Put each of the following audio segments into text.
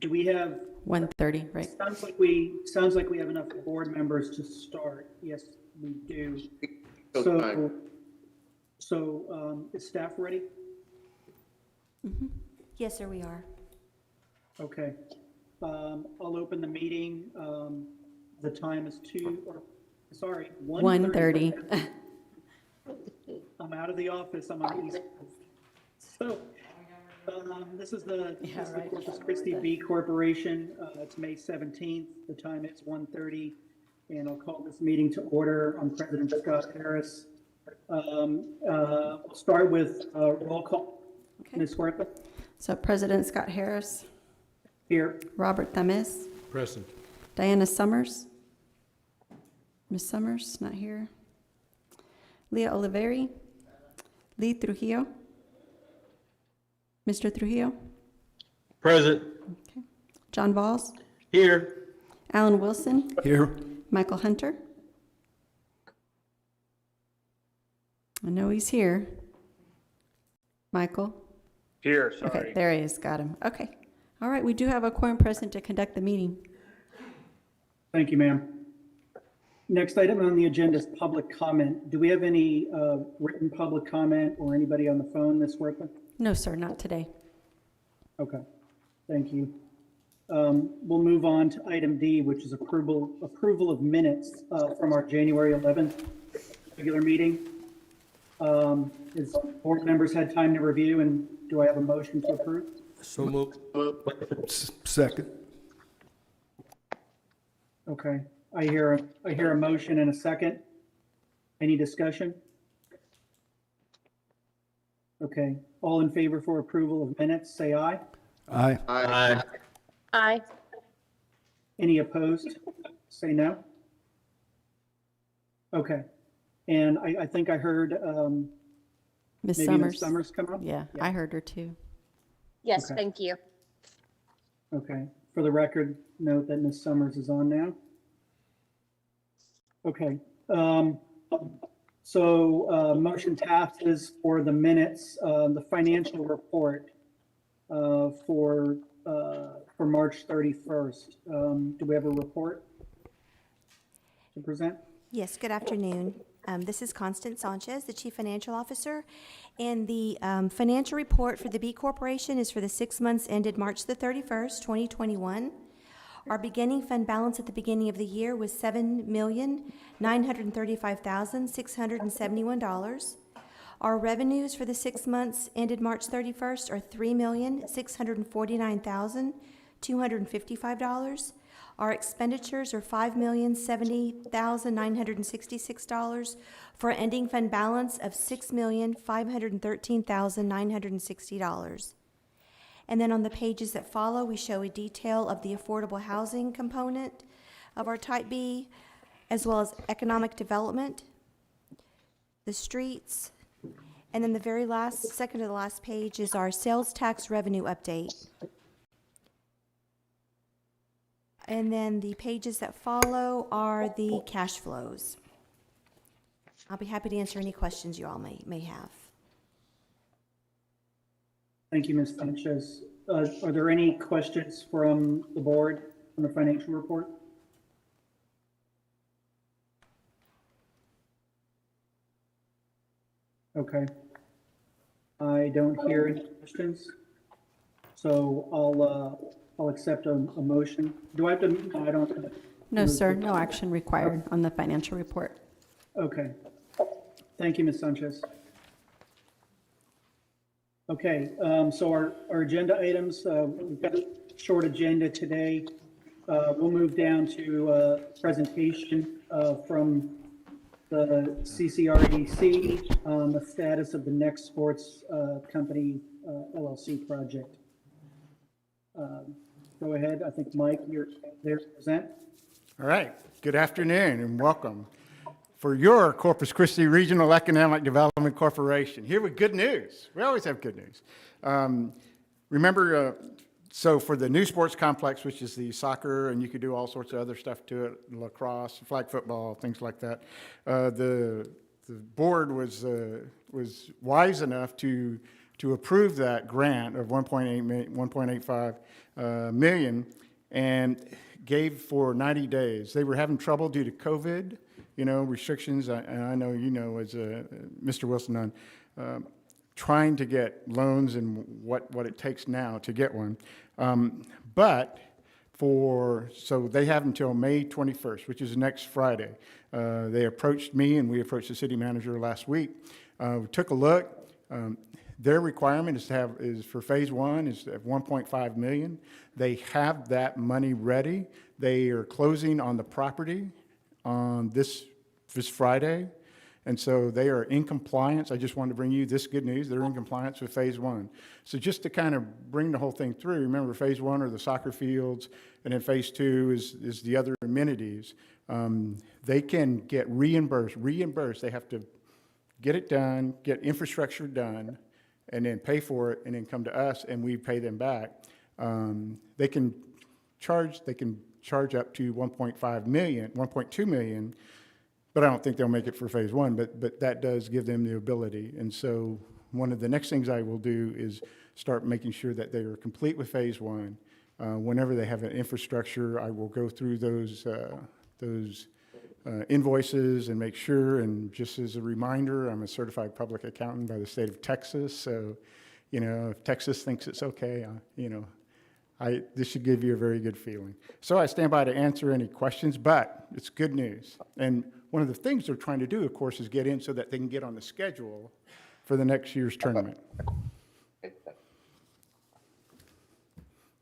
Do we have? 1:30, right? Sounds like we have enough board members to start. Yes, we do. So is staff ready? Mm-hmm. Yes, sir, we are. Okay. I'll open the meeting. The time is 1:30. 1:30. I'm out of the office. I'm on the East Coast. So this is the Corpus Christi B Corporation. It's May 17th. The time is 1:30, and I'll call this meeting to order. I'm President Scott Harris. We'll start with roll call. Okay. Ms. Huerta? So President Scott Harris. Here. Robert Themis. Present. Diana Summers. Ms. Summers, not here. Leah Oliveri. Lee Trujillo. Mr. Trujillo. Present. Okay. John Valls. Here. Alan Wilson. Here. Michael Hunter. I know he's here. Michael. Here, Okay, there he is. Got him. Okay. All right, we do have a quorum present to conduct the meeting. Thank you, ma'am. Next item on the agenda is public comment. Do we have any written public comment or anybody on the phone, Ms. Huerta? No, sir, not today. Okay, thank you. We'll move on to item D, which is approval of minutes from our January 11th regular meeting. Has board members had time to review, and do I have a motion to approve? So moved. Second. Okay, I hear a motion and a second. Any discussion? Okay, all in favor for approval of minutes, say aye. Aye. Aye. Aye. Any opposed? Say no. Okay, and I think I heard Ms. maybe Summers. Ms. Summers come up? Yeah, I heard her too. Yes, Okay. thank you. Okay, for the record, note that Ms. Summers is on now. Okay, motion passes for the minutes, the financial report for March 31st. Do we have a report to present? Yes, good afternoon. This is Constance Sanchez, the Chief Financial Officer, and the financial report for the B Corporation is for the 6 months ended March the 31st, 2021. Our beginning fund balance at the beginning of the year was $7,935,671. Our revenues for the 6 months ended March 31st are $3,649,255. Our expenditures are $5,070,966 for an ending fund balance of $6,513,960. And then on the pages that follow, we show a detail of the affordable housing component of our Type B, as well as economic development, the streets, and then the very last, second to the last page is our sales tax revenue update. And then the pages that follow are the cash flows. I'll be happy to answer any questions you all may have. Thank you, Ms. Sanchez. Are there any questions from the board on the financial report? Okay. I don't hear any questions, so I'll accept a motion. Do I have to? No, I don't have to. No, sir, no action required on the financial report. Okay. Thank you, Ms. Sanchez. Okay, so our agenda items, we've got a short agenda today. We'll move down to presentation from the CCRDC on the status of the Next Sports Company LLC project. Go ahead. I think, Mike, you're there to present. All right. Good afternoon and welcome for your Corpus Christi Regional Economic Development Corporation. Here with good news. We always have good news. Remember, so for the new sports complex, which is the soccer, and you could do all sorts of other stuff to it, lacrosse, flag football, things like that. The board was wise enough to to approve that grant of 1.85 million, and gave for 90 days. They were having trouble due to COVID, restrictions, and I know as Mr. Wilson on trying to get loans and what it takes now to get one. So they have until May 21st, which is next Friday. They approached me and we approached the city manager last week. We took a look. Their requirement is for phase one is at 1.5 million. They have that money ready. They are closing on the property on this Friday. And so they are in compliance. I just wanted to bring you this good news. They're in compliance with phase one. So just to kind of bring the whole thing through, remember phase one are the soccer fields, and then phase two is the other amenities. They can get reimbursed. They have to get it done, get infrastructure done, and then pay for it, and then come to us, and we pay them back. They can charge up to 1.2 million, but I don't think they'll make it for phase one, but that does give them the ability. And so one of the next things I will do is start making sure that they are complete with phase one. Whenever they have an infrastructure, I will go through those invoices and make sure, and just as a reminder, I'm a certified public accountant by the state of Texas, so, if Texas thinks it's okay, this should give you a very good feeling. So I stand by to answer any questions, but it's good news. And one of the things they're trying to do, of course, is get in so that they can get on the schedule for the next year's tournament.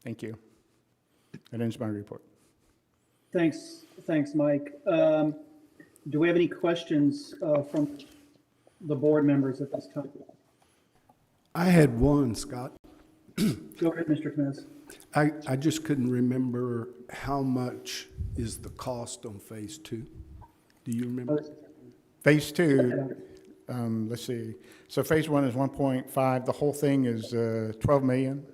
Thank you. That ends my report. Thanks, Mike. Do we have any questions from the board members at this time? I had one, Scott. Go ahead, Mr. Kniz. I just couldn't remember how much is the cost on phase two. Do you remember? Phase two, let's see. So phase one is 1.5. The whole thing is 12 million.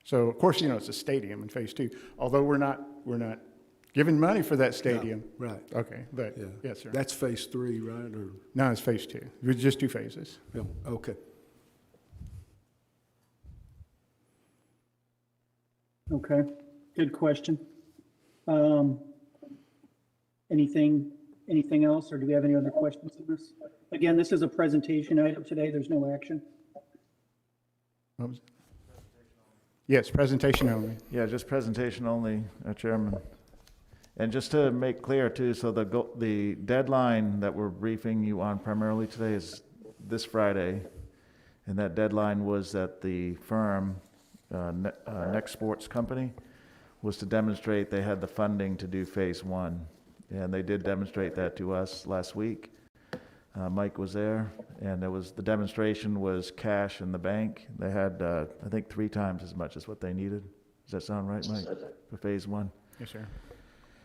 So of course, it's a stadium in phase two, although we're not giving money for that stadium. No, right. Okay, but Yeah. yes, sir. That's phase three, right? Or No, it's phase two. We just two phases. yeah, okay. Okay, good question. Anything else, or do we have any other questions on this? Again, this is a presentation item today. There's no action. What was it? Yes, presentation only. Yeah, just presentation only, Chairman. And just to make clear too, so the deadline that we're briefing you on primarily today is this Friday. And that deadline was that the firm, Next Sports Company, was to demonstrate they had the funding to do phase one. And they did demonstrate that to us last week. Mike was there, and the demonstration was cash in the bank. They had, I think, 3 times as much as what they needed. Does that sound right, Mike, for phase one? Yes, sir.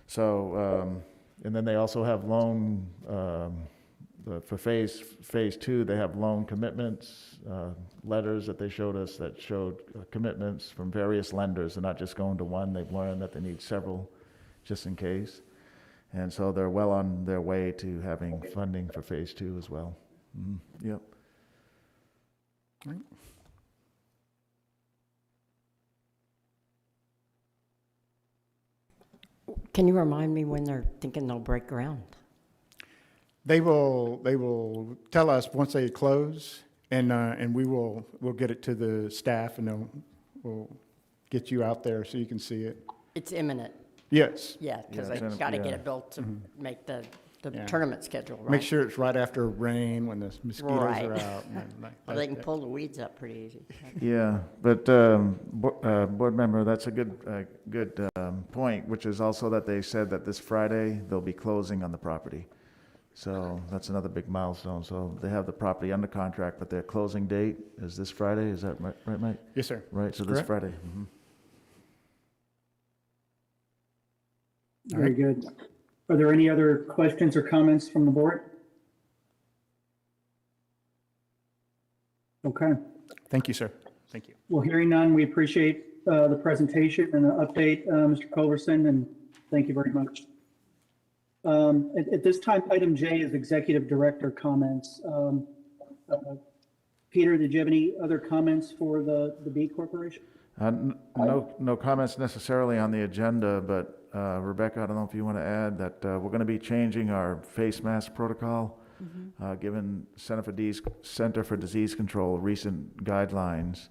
So, and then they also have loan, for phase two, they have loan commitments, letters that they showed us that showed commitments from various lenders. They're not just going to one. They've learned that they need several just in case. And so they're well on their way to having funding for phase two as well. Mm-hmm. Yep. Right. Can you remind me when they're thinking they'll break ground? They will tell us once they close, and we'll get it to the staff, and we'll get you out there so you can see it. It's imminent, Yes. yeah, because Yeah, they've got to yeah. get it built to make the Yeah. tournament schedule, right? Make sure it's right after rain when the mosquitoes Right. are out. and Well, they can pull the weeds up pretty easy. Yeah, but board member, that's a good point, which is also that they said that this Friday they'll be closing on the property. So that's another big milestone. So they have the property under contract, but their closing date is this Friday. Is that right, Mike? Yes, sir. Right. So this Correct. Friday. Mm-hmm. Very good. Are there any other questions or comments from the board? Okay. Thank you, sir. Thank you. Well, hearing none, we appreciate the presentation and the update, Mr. Culverson, and thank you very much. At this time, item J is executive director comments. Peter, did you have any other comments for the B Corporation? No comments necessarily on the agenda, but Rebecca, I don't know if you want to add that we're going to be changing our face mask protocol, given Center for Disease Control recent guidelines.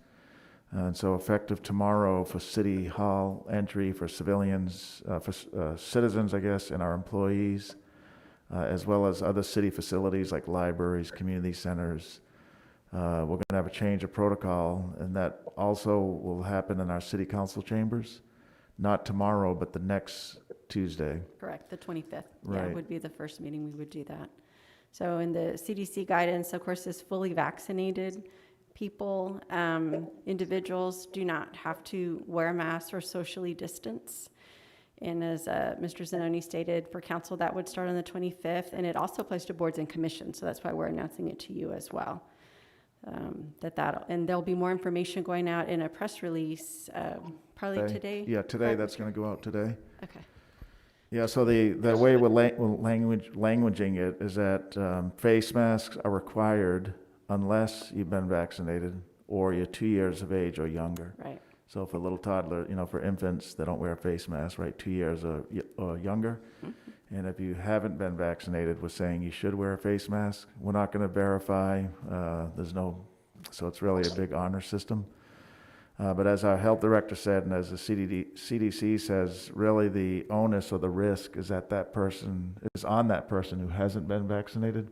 And so effective tomorrow for City Hall entry for civilians, for citizens, I guess, and our employees, as well as other city facilities like libraries, community centers. We're going to have a change of protocol, and that also will happen in our city council chambers, not tomorrow, but the next Tuesday. Correct, the 25th. Yeah, Right. would be the first meeting we would do that. So in the CDC guidance, of course, is fully vaccinated people, individuals do not have to wear masks or socially distance. And as Mr. Zanoni stated, for council, that would start on the 25th, and it also applies to boards and commissions, so that's why we're announcing it to you as well. And there'll be more information going out in a press release, probably today? Yeah, today, correct? that's going to go out today. Okay, Yeah, so the way we're languaging it is that face masks are required unless you've been vaccinated or you're 2 years of age or younger. right, So for a little toddler, for infants, they don't wear a face mask, right, 2 years or younger. And if you haven't been vaccinated, we're saying you should wear a face mask. We're not going to verify, so it's really a big honor system. But as our health director said, and as the CDC says, really the onus or the risk is on that person who hasn't been vaccinated.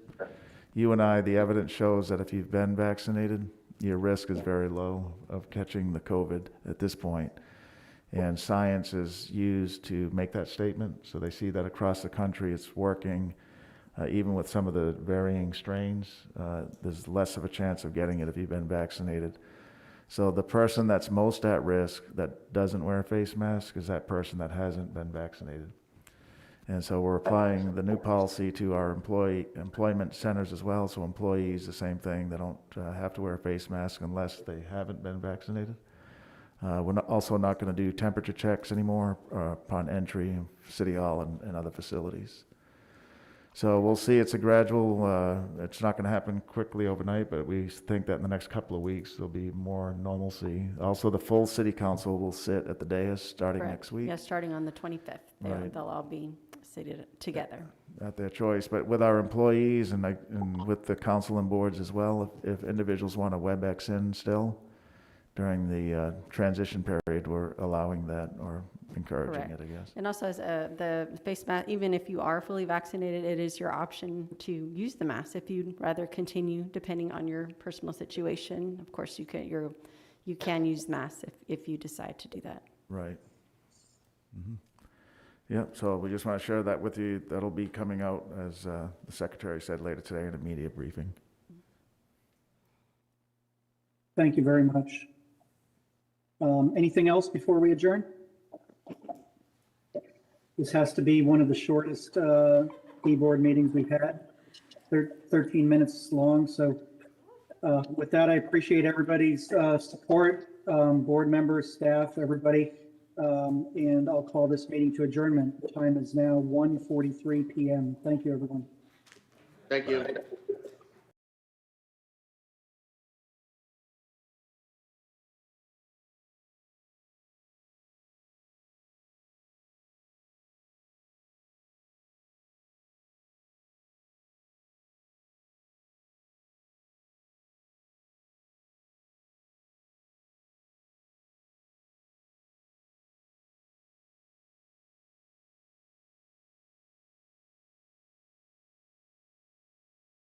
You and I, the evidence shows that if you've been vaccinated, your risk is very low of catching the COVID at this point. And science is used to make that statement. So they see that across the country it's working. Even with some of the varying strains, there's less of a chance of getting it if you've been vaccinated. So the person that's most at risk that doesn't wear a face mask is that person that hasn't been vaccinated. And so we're applying the new policy to our employment centers as well. So employees, the same thing. They don't have to wear a face mask unless they haven't been vaccinated. We're also not going to do temperature checks anymore upon entry in City Hall and other facilities. So we'll see. It's a gradual, it's not going to happen quickly overnight, but we think that in the next couple of weeks there'll be more normalcy. Also, the full City Council will sit at the dais starting correct. next week. Yeah, starting on the 25th. Right. They'll all be seated together. At their choice, but with our employees and with the council and boards as well, if individuals want to WebEx in still during the transition period, we're allowing that or encouraging Correct. it, I guess. And also, as the face mask, even if you are fully vaccinated, it is your option to use the mask if you'd rather continue, depending on your personal situation. Of course, you can use masks if you decide to do that. Right. Yeah, so we just want to share that with you. That'll be coming out, as the secretary said, later today in a media briefing. Thank you very much. Anything else before we adjourn? This has to be one of the shortest board meetings we've had, 13 minutes long. So with that, I appreciate everybody's support, board members, staff, everybody. And I'll call this meeting to adjournment. The time is now 1:43 p.m. Thank you, everyone. Thank you.